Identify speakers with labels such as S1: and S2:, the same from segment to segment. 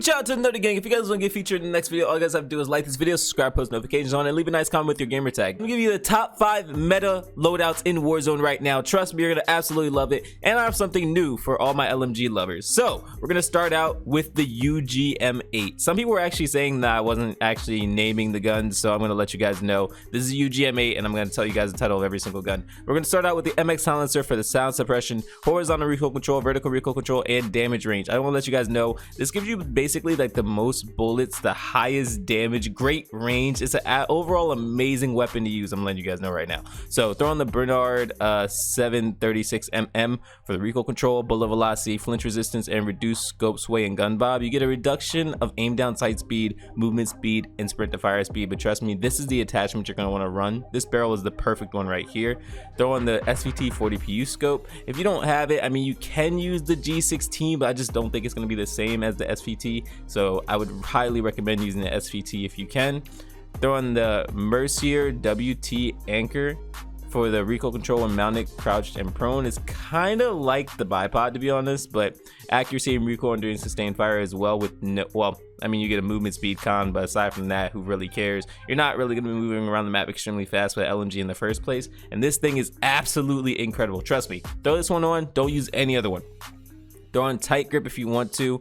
S1: Huge shout out to the Nerdy Gang. If you guys want to get featured in the next video, all you guys have to do is like this video, subscribe, post notifications on, and leave a nice comment with your gamer tag. I'm gonna give you the top 5 meta loadouts in Warzone right now. Trust me, you're gonna absolutely love it. And I have something new for all my LMG lovers. So we're gonna start out with the UGM8. Some people were actually saying that I wasn't actually naming the guns, so I'm gonna let you guys know this is UGM8, and I'm gonna tell you guys the title of every single gun. We're gonna start out with the MX silencer for the sound suppression, horizontal recoil control, vertical recoil control, and damage range. I want to let you guys know this gives you basically like the most bullets, the highest damage, great range. It's an overall amazing weapon to use. I'm letting you guys know right now. So throw on the Bernard 736 mm for the recoil control, bullet velocity, flinch resistance, and reduced scope sway and gun bob. You get a reduction of aim down sight speed, movement speed, and sprint to fire speed. But trust me, this is the attachment you're going to want to run. This barrel is the perfect one right here. Throw on the SVT 40 PU scope. If you don't have it, I mean, you can use the G16, but I just don't think it's going to be the same as the SVT. So I would highly recommend using the SVT if you can. Throw on the Mercier WT anchor for the recoil control when mounted, crouched, and prone. Is kind of like the bipod, to be honest, but accuracy and recoil and doing sustained fire as well with no, well, I mean, you get a movement speed con, but aside from that, who really cares? You're not really going to be moving around the map extremely fast with LMG in the first place, and this thing is absolutely incredible. Trust me, throw this one on, don't use any other one. Throw on tight grip if you want to.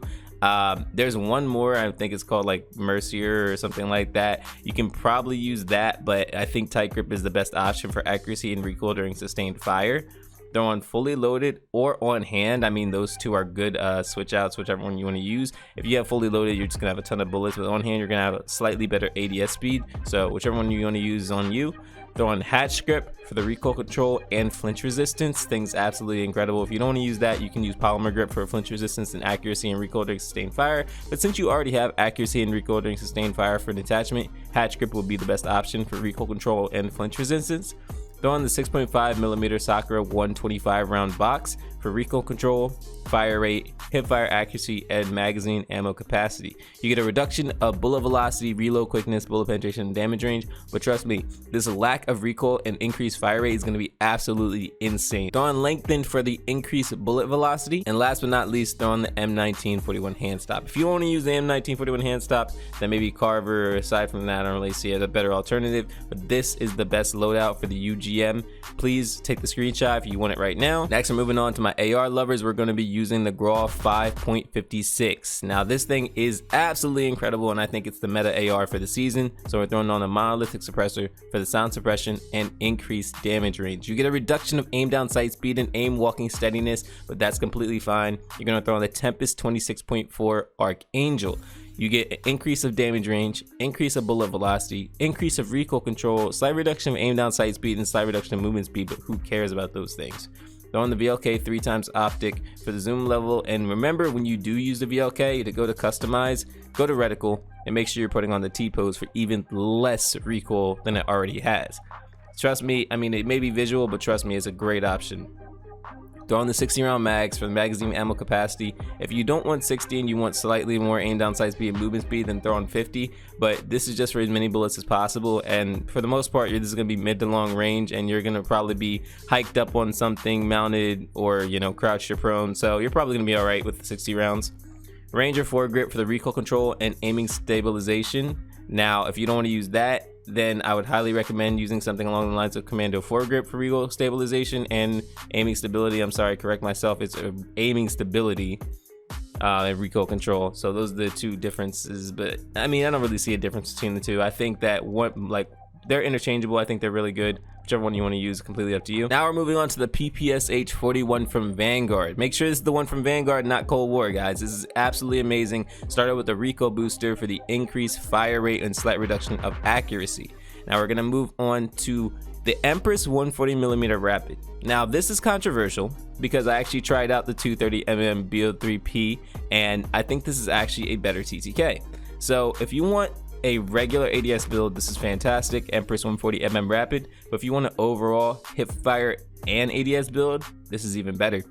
S1: There's one more, I think it's called like Mercier or something like that. You can probably use that, but I think tight grip is the best option for accuracy and recoil during sustained fire. They're on fully loaded or on hand. I mean, those two are good switch outs, whichever one you want to use. If you have fully loaded, you're just gonna have a ton of bullets, but on hand you're gonna have a slightly better ADS speed, so whichever one you want to use is on you. Throw on hatch grip for the recoil control and flinch resistance. Thing's absolutely incredible. If you don't want to use that, you can use polymer grip for flinch resistance and accuracy and recoil during sustained fire. But since you already have accuracy and recoil during sustained fire for an attachment, hatch grip will be the best option for recoil control and flinch resistance. Throw on the 6.5mm Sakura 125 round box for recoil control, fire rate, hip fire accuracy, and magazine ammo capacity. You get a reduction of bullet velocity, reload quickness, bullet penetration, and damage range. But trust me, this lack of recoil and increased fire rate is going to be absolutely insane. Throw on lengthened for the increased bullet velocity. And last but not least, throw on the M1941 hand stop. If you want to use the M1941 hand stop, then maybe Carver, or aside from that, I don't really see it as a better alternative. But this is the best loadout for the UGM. Please take the screenshot if you want it right now. Next, we're moving on to my AR lovers. We're going to be using the Graw 5.56. Now, this thing is absolutely incredible, and I think it's the meta AR for the season. So we're throwing on a monolithic suppressor for the sound suppression and increased damage range. You get a reduction of aim down sight speed and aim walking steadiness, but that's completely fine. You're going to throw on the Tempest 26.4 Archangel. You get an increase of damage range, increase of bullet velocity, increase of recoil control, slight reduction of aim down sight speed, and slight reduction of movement speed, but who cares about those things? Throw on the VLK 3x optic for the zoom level, and remember, when you do use the VLK, to go to customize, go to reticle, and make sure you're putting on the T-pose for even less recoil than it already has. Trust me, I mean, it may be visual, but trust me, it's a great option. Throw on the 60 round mags for the magazine ammo capacity. If you don't want 60 and you want slightly more aim down sight speed and movement speed, then throw on 50, but this is just for as many bullets as possible, and for the most part, this is going to be mid to long range, and you're going to probably be hiked up on something, mounted, or, you know, crouched or prone, so you're probably going to be all right with the 60 rounds. Ranger foregrip for the recoil control and aiming stabilization. Now, if you don't want to use that, then I would highly recommend using something along the lines of Commando foregrip for recoil stabilization and aiming stability. I'm sorry, correct myself. It's aiming stability and recoil control. So those are the two differences. But I mean, I don't really see a difference between the two. I think that they're interchangeable. I think they're really good. Whichever one you want to use, completely up to you. Now we're moving on to the PPSH 41 from Vanguard. Make sure this is the one from Vanguard, not Cold War, guys. This is absolutely amazing. Started with the recoil booster for the increased fire rate and slight reduction of accuracy. Now we're gonna move on to the Empress 140mm Rapid. Now this is controversial because I actually tried out the 230mm BO3P, and I think this is actually a better TTK. So if you want a regular ADS build, this is fantastic, Empress 140mm Rapid. But if you want an overall hip fire and ADS build, this is even better.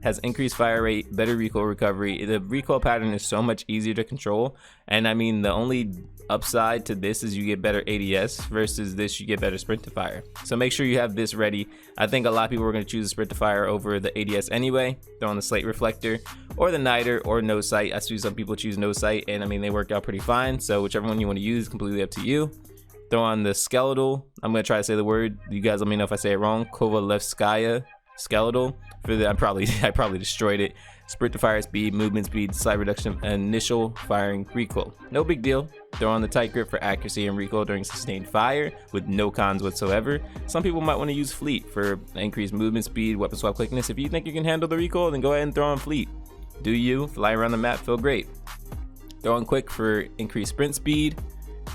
S1: has increased fire rate, better recoil recovery. The recoil pattern is so much easier to control, and I mean the only upside to this is you get better ADS versus this you get better sprint to fire. So make sure you have this ready. I think a lot of people are going to choose the sprint to fire over the ADS anyway. Throw on the slate reflector or the niter or no sight. I see some people choose no sight, and I mean they work out pretty fine, so whichever one you want to use is completely up to you. Throw on the skeletal. I'm going to try to say the word. You guys let me know if I say it wrong. Kovalevskaya skeletal. For the, I probably destroyed it. Sprint to fire speed, movement speed, slight reduction of initial firing recoil. No big deal. Throw on the tight grip for accuracy and recoil during sustained fire with no cons whatsoever. Some people might want to use fleet for increased movement speed, weapon swap quickness. If you think you can handle the recoil, then go ahead and throw on fleet. Do you fly around the map, feel great. Throw on quick for increased sprint speed.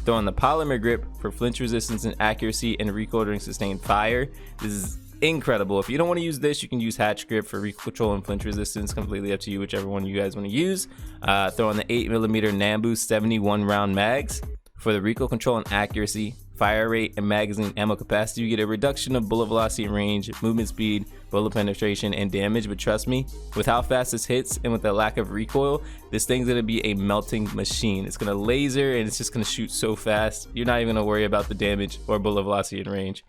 S1: Throw on the polymer grip for flinch resistance and accuracy and recoil during sustained fire. This is incredible. If you don't want to use this, you can use hatch grip for recoil control and flinch resistance. Completely up to you, whichever one you guys want to use. Throw on the 8mm Nambu 71 round mags for the recoil control and accuracy, fire rate, and magazine ammo capacity. You get a reduction of bullet velocity and range, movement speed, bullet penetration, and damage. But trust me, with how fast this hits and with the lack of recoil, this thing's gonna be a melting machine. It's gonna laser and it's just gonna shoot so fast. You're not even gonna worry about the damage or bullet velocity and range.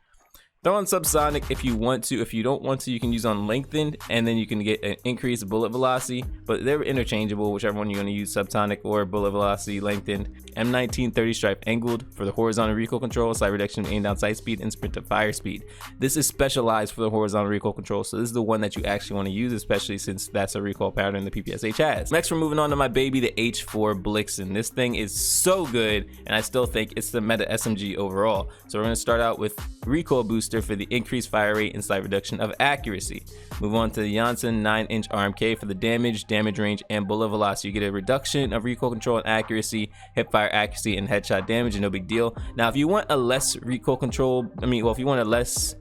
S1: Throw on subsonic if you want to. If you don't want to, you can use on lengthened, and then you can get an increased bullet velocity, but they're interchangeable, whichever one you're going to use, subsonic or bullet velocity lengthened. M19 30 stripe angled for the horizontal recoil control, slight reduction in aim down sight speed, and sprint to fire speed. This is specialized for the horizontal recoil control, so this is the one that you actually want to use, especially since that's a recoil pattern the PPSH has. Next, we're moving on to my baby, the H4 Blixen. This thing is so good, and I still think it's the meta SMG overall. So we're going to start out with recoil boost for the increased fire rate and slight reduction of accuracy. Move on to the Janssen 9-inch RMK for the damage range, and bullet velocity. You get a reduction of recoil control and accuracy, hip fire accuracy, and headshot damage, and no big deal. Now, if you want a less recoil control, if you want a less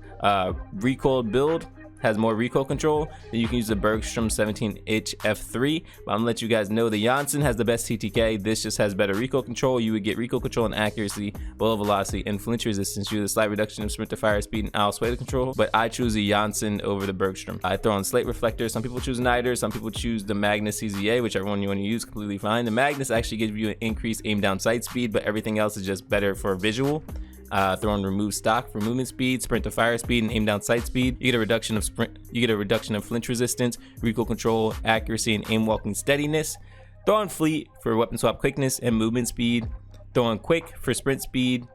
S1: recoil build, has more recoil control, then you can use the Bergstrom 17-inch F3. But I'm gonna let you guys know the Janssen has the best TTK. This just has better recoil control. You would get recoil control and accuracy, bullet velocity, and flinch resistance. You get a slight reduction of sprint to fire speed and owl sway control. But I choose the Janssen over the Bergstrom. I throw on slate reflector. Some people choose niter. Some people choose the Magnus CZA, whichever one you want to use, completely fine. The Magnus actually gives you an increased aim down sight speed, but everything else is just better for visual. Throw on remove stock for movement speed, sprint to fire speed, and aim down sight speed. You get a reduction of flinch resistance, recoil control, accuracy, and aim walking steadiness. Throw on fleet for weapon swap quickness and movement speed. Throw on quick for sprint speed.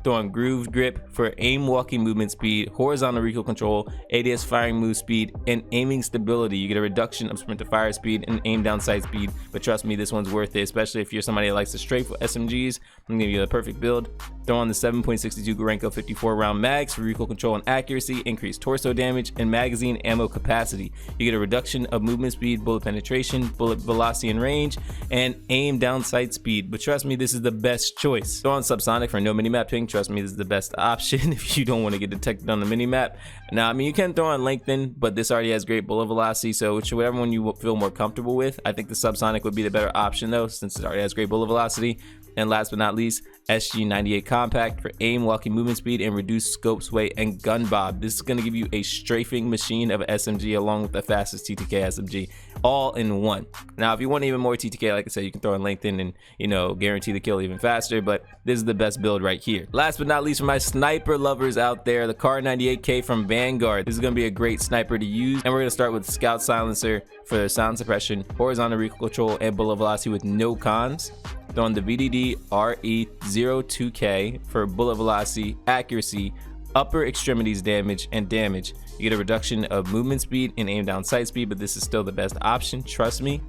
S1: Throw on grooved grip for aim walking movement speed, horizontal recoil control, ADS firing move speed, and aiming stability. You get a reduction of sprint to fire speed and aim down sight speed, but trust me, this one's worth it, especially if you're somebody that likes to strafe with SMGs. I'm gonna give you the perfect build. Throw on the 7.62 Gorenko 54 round mags for recoil control and accuracy, increased torso damage, and magazine ammo capacity. You get a reduction of movement speed, bullet penetration, bullet velocity and range, and aim down sight speed. But trust me, this is the best choice. Throw on subsonic for no minimap ping. Trust me, this is the best option if you don't want to get detected on the minimap. Now, I mean, you can throw on lengthen, but this already has great bullet velocity, so whichever one you feel more comfortable with. I think the subsonic would be the better option though, since it already has great bullet velocity. And last but not least, SG98 Compact for aim, walking movement speed, and reduced scope sway and gun bob. This is going to give you a strafing machine of an SMG along with the fastest TTK SMG, all in one. Now, if you want even more TTK, like I said, you can throw in lengthen and, you know, guarantee the kill even faster, but this is the best build right here. Last but not least, for my sniper lovers out there, the Kar 98K from Vanguard. This is going to be a great sniper to use, and we're going to start with Scout Silencer for their sound suppression, horizontal recoil control, and bullet velocity with no cons. Throw on the VDD RE02K for bullet velocity, accuracy, upper extremities damage, and damage. You get a reduction of movement speed and aim down sight speed, but this is still the best option, trust me.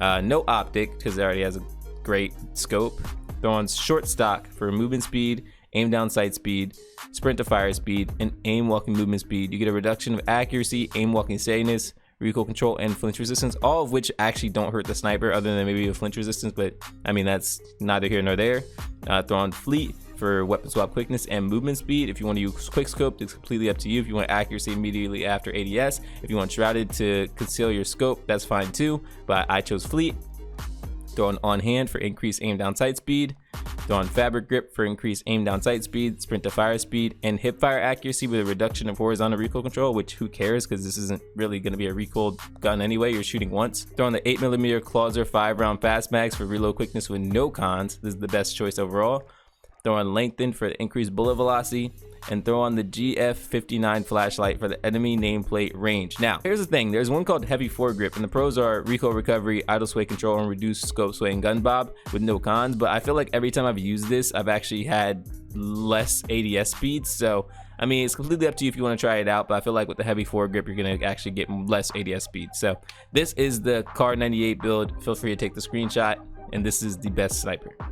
S1: No optic, because it already has a great scope. Throw on short stock for movement speed, aim down sight speed, sprint to fire speed, and aim walking movement speed. You get a reduction of accuracy, aim walking steadiness, recoil control, and flinch resistance, all of which actually don't hurt the sniper other than maybe a flinch resistance, but I mean, that's neither here nor there. Throw on fleet for weapon swap quickness and movement speed. If you want to use quick scope, it's completely up to you. If you want accuracy immediately after ADS, if you want shrouded to conceal your scope, that's fine too, but I chose fleet. Throw on hand for increased aim down sight speed. Throw on fabric grip for increased aim down sight speed, sprint to fire speed, and hip fire accuracy with a reduction of horizontal recoil control, which who cares because this isn't really going to be a recoil gun anyway, you're shooting once. Throw on the 8mm Clauser 5-round fast mags for reload quickness with no cons. This is the best choice overall. Throw on lengthen for the increased bullet velocity, and throw on the GF59 flashlight for the enemy nameplate range. Now, here's the thing, there's one called heavy foregrip, and the pros are recoil recovery, idle sway control, and reduced scope sway and gun bob with no cons, but I feel like every time I've used this, I've actually had less ADS speed, so I mean, it's completely up to you if you want to try it out, but I feel like with the heavy foregrip, you're going to actually get less ADS speed. So this is the Car 98 build. Feel free to take the screenshot, and this is the best sniper.